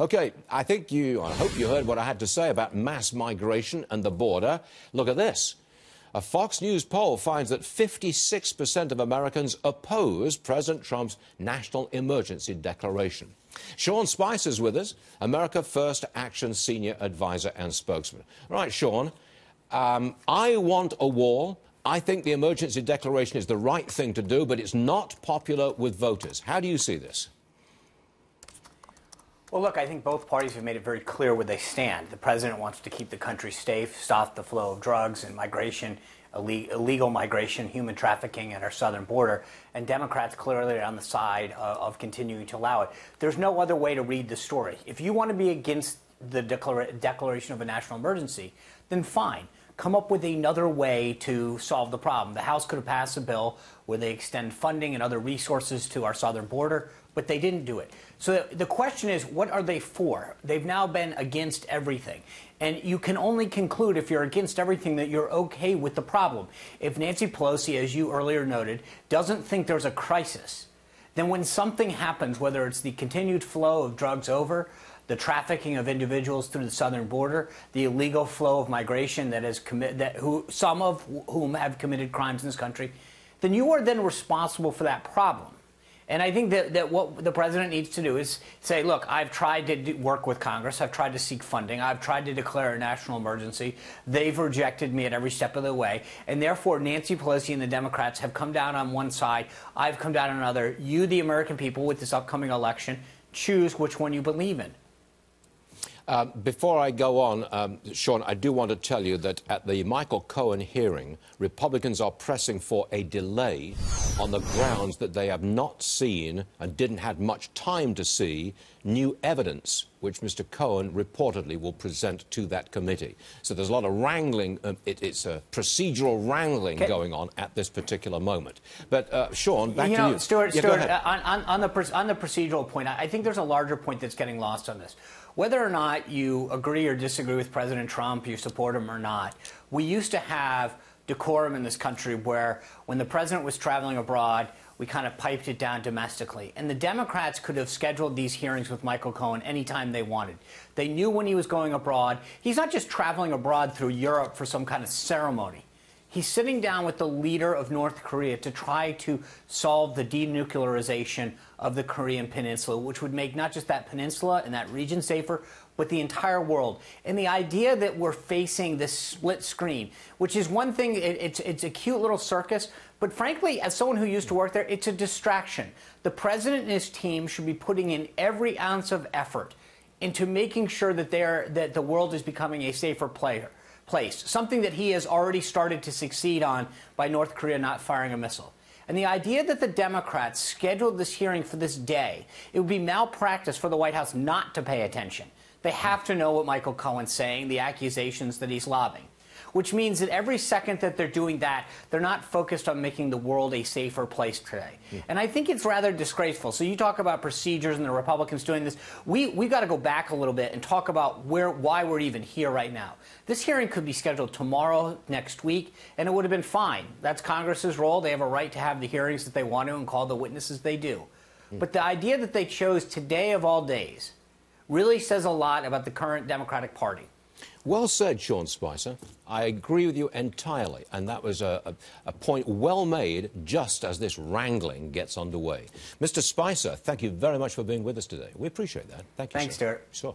OK, I hope you heard what I had to say about mass migration and the border. Look at this. A Fox News poll finds that 56% of Americans oppose President Trump's national emergency declaration. Sean Spicer's with us, America First Action Senior Advisor and Spokesman. Right, Sean, I want a wall. I think the emergency declaration is the right thing to do, but it's not popular with voters. How do you see this? Well, look, I think both parties have made it very clear where they stand. The president wants to keep the country safe, stop the flow of drugs and migration, illegal migration, human trafficking at our southern border, and Democrats clearly are on the side of continuing to allow it. There's no other way to read the story. If you want to be against the declaration of a national emergency, then fine. Come up with another way to solve the problem. The House could have passed a bill where they extend funding and other resources to our southern border, but they didn't do it. So the question is, what are they for? They've now been against everything. And you can only conclude if you're against everything that you're okay with the problem. If Nancy Pelosi, as you earlier noted, doesn't think there's a crisis, then when something happens, whether it's the continued flow of drugs over, the trafficking of individuals through the southern border, the illegal flow of migration some of whom have committed crimes in this country, then you are then responsible for that problem. And I think that what the president needs to do is say, look, I've tried to work with Congress. I've tried to seek funding. I've tried to declare a national emergency. They've rejected me at every step of the way. And therefore, Nancy Pelosi and the Democrats have come down on one side. I've come down on another. You, the American people, with this upcoming election, choose which one you believe in. Before I go on, Sean, I do want to tell you that at the Michael Cohen hearing, Republicans are pressing for a delay on the grounds that they have not seen and didn't have much time to see new evidence, which Mr. Cohen reportedly will present to that committee. So there's a lot of wrangling. It's a procedural wrangling going on at this particular moment. But, Sean, back to you. Stuart, on the procedural point, I think there's a larger point that's getting lost on this. Whether or not you agree or disagree with President Trump, you support him or not, we used to have decorum in this country where when the president was traveling abroad, we kind of piped it down domestically. And the Democrats could have scheduled these hearings with Michael Cohen anytime they wanted. They knew when he was going abroad. He's not just traveling abroad through Europe for some kind of ceremony. He's sitting down with the leader of North Korea to try to solve the denuclearization of the Korean Peninsula, which would make not just that peninsula and that region safer, but the entire world. And the idea that we're facing this split screen, which is one thing, it's a cute little circus, but frankly, as someone who used to work there, it's a distraction. The president and his team should be putting in every ounce of effort into making sure that the world is becoming a safer place, something that he has already started to succeed on by North Korea not firing a missile. And the idea that the Democrats scheduled this hearing for this day, it would be malpractice for the White House not to pay attention. They have to know what Michael Cohen's saying, the accusations that he's lobbing, which means that every second that they're doing that, they're not focused on making the world a safer place today. And I think it's rather disgraceful. So you talk about procedures and the Republicans doing this. We've got to go back a little bit and talk about why we're even here right now. This hearing could be scheduled tomorrow, next week, and it would have been fine. That's Congress's role. They have a right to have the hearings that they want to and call the witnesses they do. But the idea that they chose today of all days really says a lot about the current Democratic Party. Well said, Sean Spicer. I agree with you entirely, and that was a point well made just as this wrangling gets underway. Mr. Spicer, thank you very much for being with us today. We appreciate that. Thank you, Thanks, sir. Stuart. Sure.